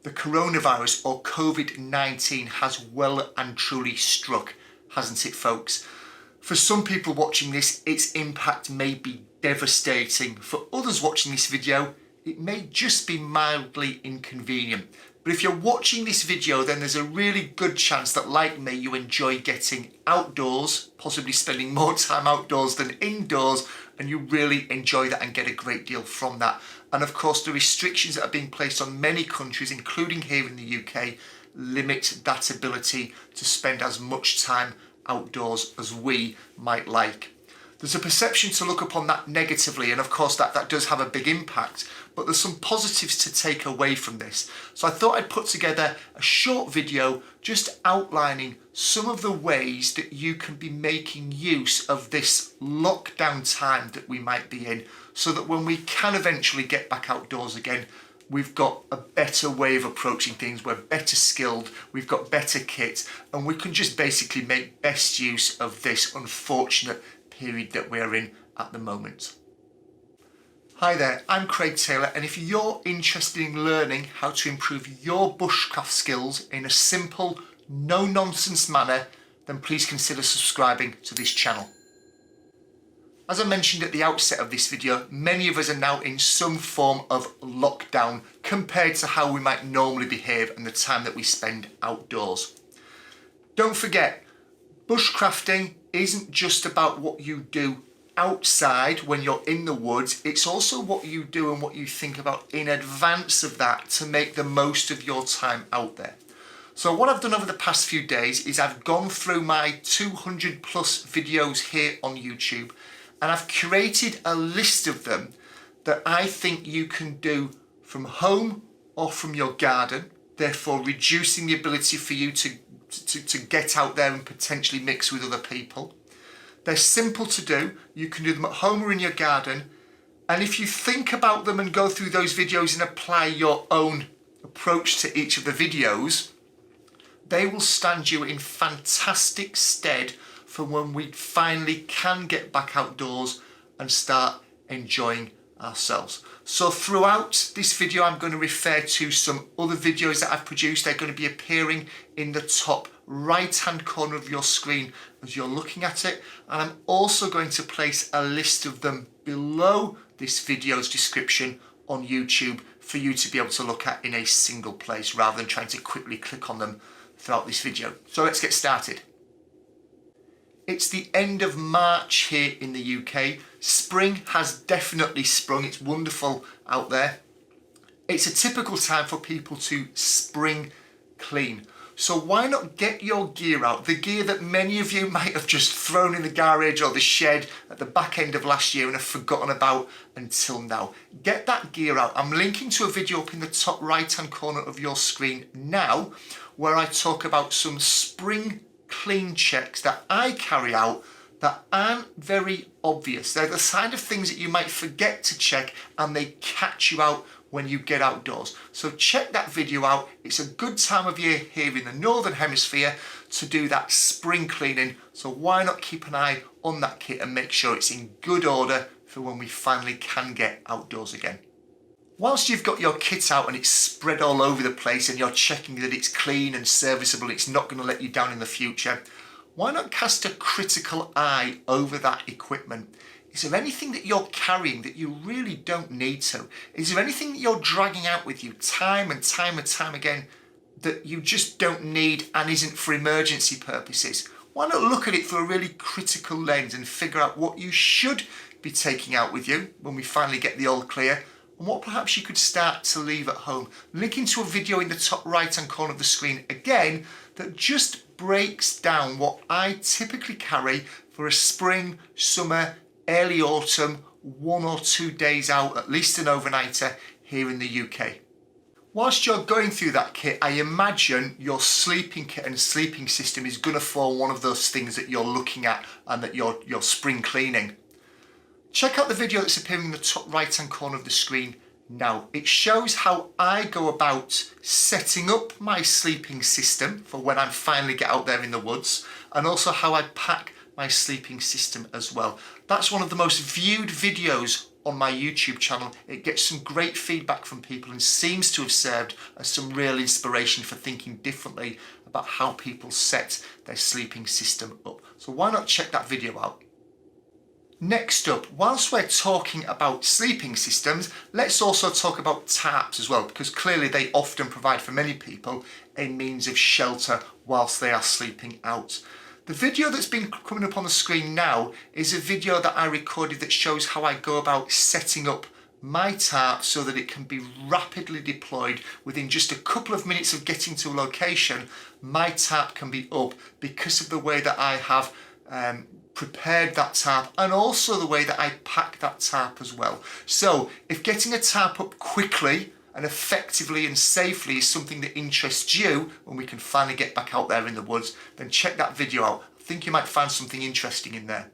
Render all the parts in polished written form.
The coronavirus or COVID-19 has well and truly struck, hasn't it, folks? For some people watching this, its impact may be devastating. For others watching this video, it may just be mildly inconvenient. But if you're watching this video, then there's a really good chance that, like me, you enjoy getting outdoors, possibly spending more time outdoors than indoors, and you really enjoy that and get a great deal from that. And of course, the restrictions that are being placed on many countries, including here in the UK, limit that ability to spend as much time outdoors as we might like. There's a perception to look upon that negatively, and of course that does have a big impact, but there's some positives to take away from this. So I thought I'd put together a short video just outlining some of the ways that you can be making use of this lockdown time that we might be in, so that when we can eventually get back outdoors again, we've got a better way of approaching things, we're better skilled, we've got better kit, and we can just basically make best use of this unfortunate period that we're in at the moment. Hi there, I'm Craig Taylor, and if you're interested in learning how to improve your bushcraft skills in a simple, no-nonsense manner, then please consider subscribing to this channel. As I mentioned at the outset of this video, many of us are now in some form of lockdown compared to how we might normally behave and the time that we spend outdoors. Don't forget, bushcrafting isn't just about what you do outside when you're in the woods, it's also what you do and what you think about in advance of that to make the most of your time out there. So what I've done over the past few days is I've gone through my 200 plus videos here on YouTube, and I've curated a list of them that I think you can do from home or from your garden, therefore reducing the ability for you to get out there and potentially mix with other people. They're simple to do. You can do them at home or in your garden. And if you think about them and go through those videos and apply your own approach to each of the videos, they will stand you in fantastic stead for when we finally can get back outdoors and start enjoying ourselves. So throughout this video, I'm going to refer to some other videos that I've produced. They're going to be appearing in the top right hand corner of your screen as you're looking at it, and I'm also going to place a list of them below this video's description on YouTube for you to be able to look at in a single place rather than trying to quickly click on them throughout this video. So let's get started. It's the end of March here in the UK. Spring has definitely sprung. It's wonderful out there. It's a typical time for people to spring clean. So why not get your gear out, the gear that many of you might have just thrown in the garage or the shed at the back end of last year and have forgotten about until now. Get that gear out. I'm linking to a video up in the top right hand corner of your screen now where I talk about some spring clean checks that I carry out that aren't very obvious. They're the kind of things that you might forget to check and they catch you out when you get outdoors. So check that video out. It's a good time of year here in the Northern Hemisphere to do that spring cleaning. So why not keep an eye on that kit and make sure it's in good order for when we finally can get outdoors again. Whilst you've got your kit out and it's spread all over the place and you're checking that it's clean and serviceable, it's not going to let you down in the future, why not cast a critical eye over that equipment? Is there anything that you're carrying that you really don't need to? Is there anything that you're dragging out with you time and time again that you just don't need and isn't for emergency purposes? Why not look at it through a really critical lens and figure out what you should be taking out with you when we finally get the all clear, and what perhaps you could start to leave at home. Linking to a video in the top right hand corner of the screen again that just breaks down what I typically carry for a spring, summer, early autumn, 1 or 2 days out, at least an overnighter here in the UK. Whilst you're going through that kit, I imagine your sleeping kit and sleeping system is going to form one of those things that you're looking at and that you're spring cleaning. Check out the video that's appearing in the top right hand corner of the screen now. It shows how I go about setting up my sleeping system for when I finally get out there in the woods, and also how I pack my sleeping system as well. That's one of the most viewed videos on my YouTube channel. It gets some great feedback from people and seems to have served as some real inspiration for thinking differently about how people set their sleeping system up. So why not check that video out? Next up, whilst we're talking about sleeping systems, let's also talk about tarps as well, because clearly they often provide for many people a means of shelter whilst they are sleeping out. The video that's been coming up on the screen now is a video that I recorded that shows how I go about setting up my tarp so that it can be rapidly deployed within just a couple of minutes of getting to a location. My tarp can be up because of the way that I have prepared that tarp and also the way that I pack that tarp as well. So if getting a tarp up quickly and effectively and safely is something that interests you when we can finally get back out there in the woods, then check that video out. I think you might find something interesting in there.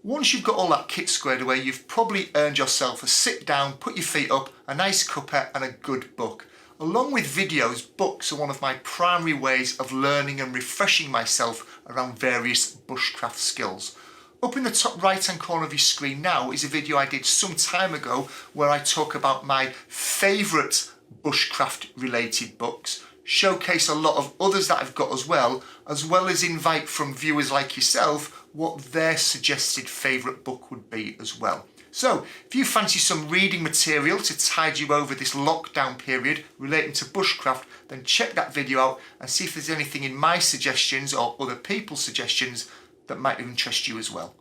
Once you've got all that kit squared away, you've probably earned yourself a sit down, put your feet up, a nice cuppa and a good book. Along with videos, books are one of my primary ways of learning and refreshing myself around various bushcraft skills. Up in the top right hand corner of your screen now is a video I did some time ago where I talk about my favourite bushcraft related books, showcase a lot of others that I've got as well as invite from viewers like yourself what their suggested favourite book would be as well. So if you fancy some reading material to tide you over this lockdown period relating to bushcraft, then check that video out and see if there's anything in my suggestions or other people's suggestions that might interest you as well.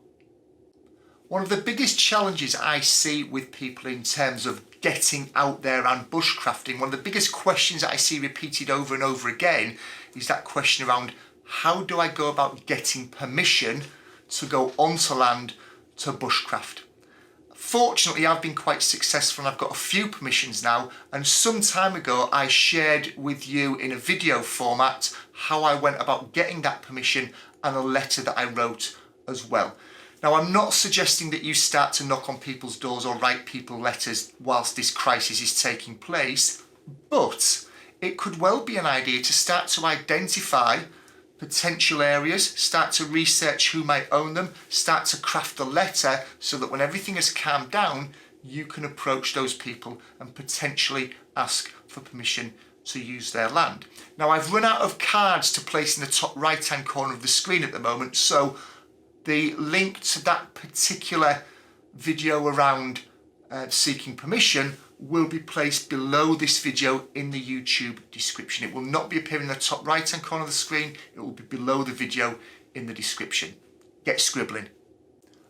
One of the biggest challenges I see with people in terms of getting out there and bushcrafting, one of the biggest questions that I see repeated over and over again is that question around how do I go about getting permission to go onto land to bushcraft? Fortunately, I've been quite successful and I've got a few permissions now, and some time ago I shared with you in a video format how I went about getting that permission and a letter that I wrote as well. Now, I'm not suggesting that you start to knock on people's doors or write people letters whilst this crisis is taking place, but it could well be an idea to start to identify potential areas, start to research who might own them, start to craft a letter so that when everything has calmed down, you can approach those people and potentially ask for permission to use their land. Now, I've run out of cards to place in the top right hand corner of the screen at the moment, so the link to that particular video around seeking permission will be placed below this video in the YouTube description. It will not be appearing in the top right hand corner of the screen, it will be below the video in the description. Get scribbling.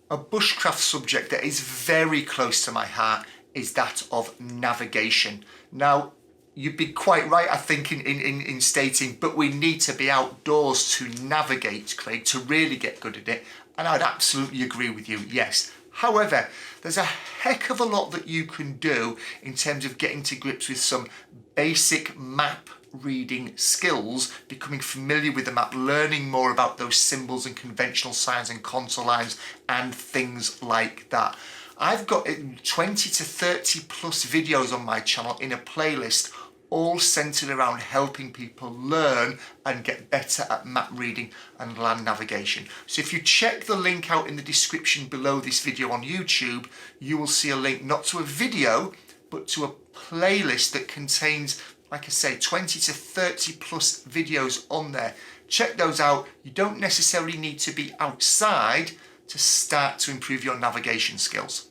A bushcraft subject that is very close to my heart is that of navigation. Now, you'd be quite right, I think, in stating, but we need to be outdoors to navigate, Craig, to really get good at it. And I'd absolutely agree with you, yes. However, there's a heck of a lot that you can do in terms of getting to grips with some basic map reading skills, becoming familiar with the map, learning more about those symbols and conventional signs and contour lines and things like that. I've got 20 to 30 plus videos on my channel in a playlist, all centered around helping people learn and get better at map reading and land navigation. So if you check the link out in the description below this video on YouTube, you will see a link not to a video, but to a playlist that contains, like I say, 20 to 30 plus videos on there. Check those out. You don't necessarily need to be outside to start to improve your navigation skills.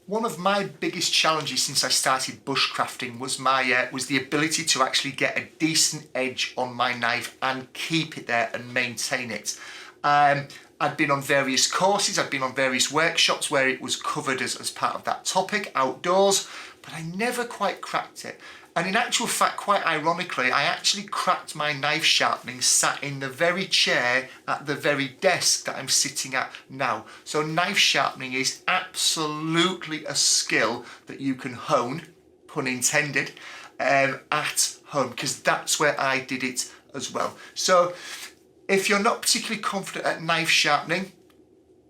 One of my biggest challenges since I started bushcrafting was the ability to actually get a decent edge on my knife and keep it there and maintain it. I'd been on various courses, I'd been on various workshops where it was covered as part of that topic outdoors, but I never quite cracked it. And in actual fact, quite ironically, I actually cracked my knife sharpening sat in the very chair at the very desk that I'm sitting at now. So knife sharpening is absolutely a skill that you can hone, pun intended, at home, because that's where I did it as well. So if you're not particularly confident at knife sharpening,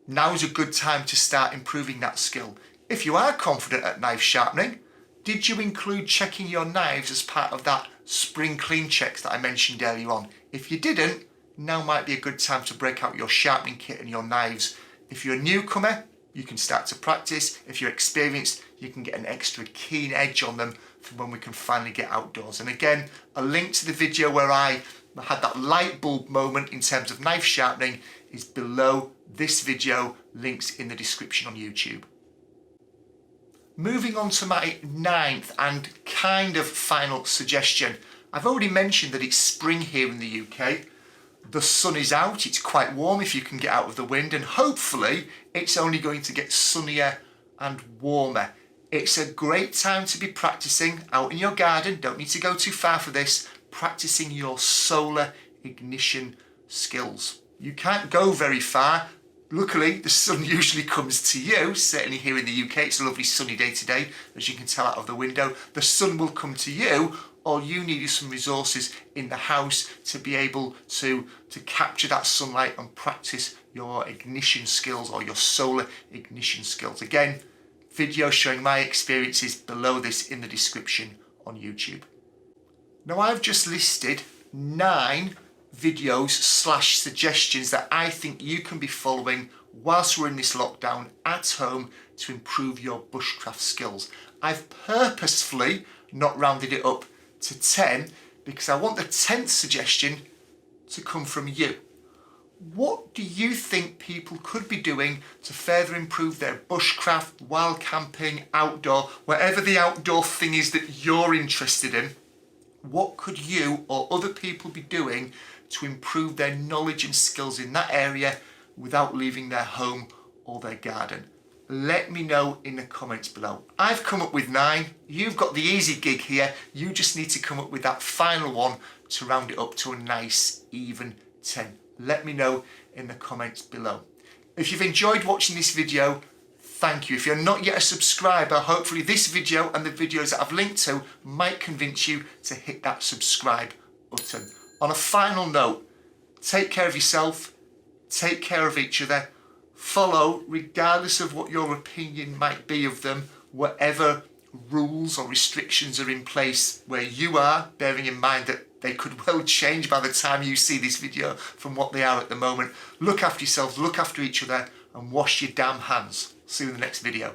now's a good time to start improving that skill. If you are confident at knife sharpening, did you include checking your knives as part of that spring clean checks that I mentioned earlier on? If you didn't, now might be a good time to break out your sharpening kit and your knives. If you're a newcomer, you can start to practice. If you're experienced, you can get an extra keen edge on them for when we can finally get outdoors. And again, a link to the video where I had that light bulb moment in terms of knife sharpening is below this video, links in the description on YouTube. Moving on to my 9th and kind of final suggestion. I've already mentioned that it's spring here in the UK. The sun is out, it's quite warm if you can get out of the wind, and hopefully it's only going to get sunnier and warmer. It's a great time to be practicing out in your garden, don't need to go too far for this, practicing your solar ignition skills. You can't go very far. Luckily, the sun usually comes to you, certainly here in the UK. It's a lovely sunny day today, as you can tell out of the window. The sun will come to you. All you need is some resources in the house to be able to capture that sunlight and practice your ignition skills or your solar ignition skills. Again, video showing my experiences below this in the description on YouTube. Now, I've just listed 9 videos / suggestions that I think you can be following whilst we're in this lockdown at home to improve your bushcraft skills. I've purposefully not rounded it up to 10 because I want the 10th suggestion to come from you. What do you think people could be doing to further improve their bushcraft, wild camping, outdoor, whatever the outdoor thing is that you're interested in? What could you or other people be doing to improve their knowledge and skills in that area without leaving their home or their garden? Let me know in the comments below. I've come up with 9. You've got the easy gig here. You just need to come up with that final one to round it up to a nice even 10. Let me know in the comments below. If you've enjoyed watching this video, thank you. If you're not yet a subscriber, hopefully this video and the videos that I've linked to might convince you to hit that subscribe button. On a final note, take care of yourself, take care of each other, follow, regardless of what your opinion might be of them, whatever rules or restrictions are in place where you are, bearing in mind that they could well change by the time you see this video from what they are at the moment. Look after yourselves, look after each other, and wash your damn hands. See you in the next video.